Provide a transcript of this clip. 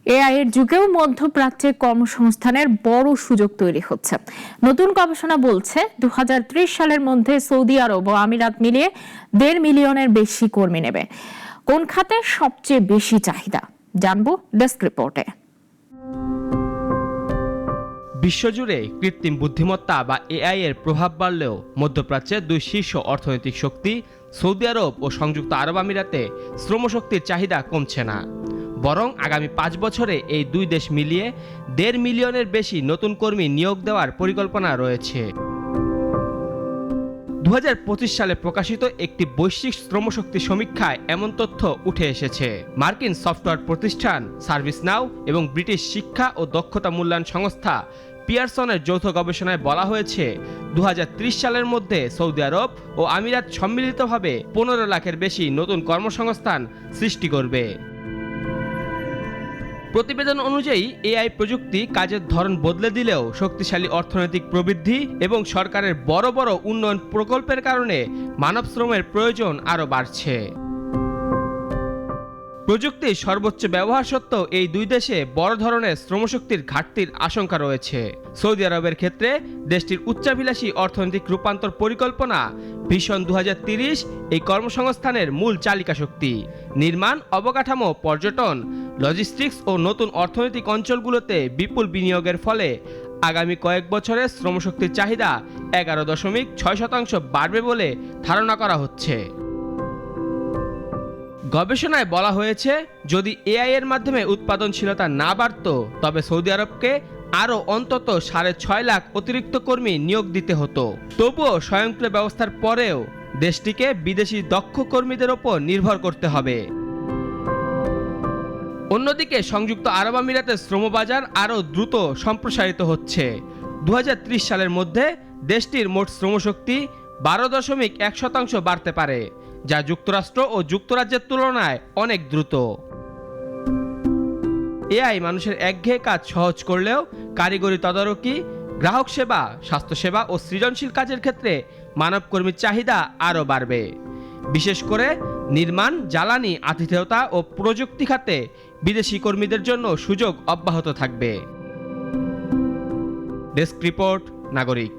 AI এর যুগেও মধ্যপ্রাচ্যে কর্মসংস্থানের বড় সুযোগ তৈরি হচ্ছে। নতুন গবেষণা বলছে 2030 সালের মধ্যে সৌদি আরব ও আমিরাত মিলিয়ে 1.5 মিলিয়নের বেশি কর্মী নেবে। কোন খাতে সবচেয়ে বেশি চাহিদা জানবো ডেস্ক রিপোর্টে। বিশ্বজুড়ে কৃত্রিম বুদ্ধিমত্তা বা এআই এর প্রভাব বাড়লেও মধ্যপ্রাচ্যের দুই শীর্ষ অর্থনৈতিক শক্তি সৌদি আরব ও সংযুক্ত আরব আমিরাতে শ্রমশক্তির চাহিদা কমছে না, বরং আগামী 5 বছরে এই দুই দেশ মিলিয়ে 1.5 মিলিয়নের বেশি নতুন কর্মী নিয়োগ দেওয়ার পরিকল্পনা রয়েছে। 2025 সালে প্রকাশিত একটি বৈশ্বিক শ্রমশক্তি সমীক্ষায় এমন তথ্য উঠে এসেছে। মার্কিন সফটওয়্যার প্রতিষ্ঠান সার্ভিস নাও এবং ব্রিটিশ শিক্ষা ও দক্ষতা মূল্যায়ন সংস্থা পিয়ারসনের যৌথ গবেষণায় বলা হয়েছে 2030 সালের মধ্যে সৌদি আরব ও আমিরাত সম্মিলিতভাবে 15 লাখের বেশি নতুন কর্মসংস্থান সৃষ্টি করবে। প্রতিবেদন অনুযায়ী এআই প্রযুক্তি কাজের ধরন বদলে দিলেও শক্তিশালী অর্থনৈতিক প্রবৃদ্ধি এবং সরকারের বড় বড় উন্নয়ন প্রকল্পের কারণে মানব শ্রমের প্রয়োজন আরও বাড়ছে। প্রযুক্তির সর্বোচ্চ ব্যবহার সত্ত্বেও এই দুই দেশে বড় ধরনের শ্রমশক্তির ঘাটতির আশঙ্কা রয়েছে। সৌদি আরবের ক্ষেত্রে দেশটির উচ্চাভিলাষী অর্থনৈতিক রূপান্তর পরিকল্পনা ভিশন 2030 এই কর্মসংস্থানের মূল চালিকা শক্তি। নির্মাণ, অবকাঠামো, পর্যটন, লজিস্টিক্স ও নতুন অর্থনৈতিক অঞ্চলগুলোতে বিপুল বিনিয়োগের ফলে আগামী কয়েক বছরে শ্রমশক্তির চাহিদা 11.6% বাড়বে বলে ধারণা করা হচ্ছে। গবেষণায় বলা হয়েছে, যদি এআই এর মাধ্যমে উৎপাদনশীলতা না বাড়ত তবে সৌদি আরবকে আরও অন্তত 6.5 লাখ অতিরিক্ত কর্মী নিয়োগ দিতে হতো। তবুও স্বয়ংক্রিয় ব্যবস্থার পরেও দেশটিকে বিদেশি দক্ষ কর্মীদের ওপর নির্ভর করতে হবে। অন্যদিকে সংযুক্ত আরব আমিরাতের শ্রমবাজার আরও দ্রুত সম্প্রসারিত হচ্ছে। 2030 সালের মধ্যে দেশটির মোট শ্রমশক্তি 12.1% বাড়তে পারে, যা যুক্তরাষ্ট্র ও যুক্তরাজ্যের তুলনায় অনেক দ্রুত। এআই মানুষের একঘেয়ে কাজ সহজ করলেও কারিগরি তদারকি, গ্রাহক সেবা, স্বাস্থ্যসেবা ও সৃজনশীল কাজের ক্ষেত্রে মানবকর্মীর চাহিদা আরও বাড়বে। বিশেষ করে নির্মাণ, জ্বালানি, আতিথেয়তা ও প্রযুক্তি খাতে বিদেশি কর্মীদের জন্য সুযোগ অব্যাহত থাকবে। ডেস্ক রিপোর্ট, নাগরিক।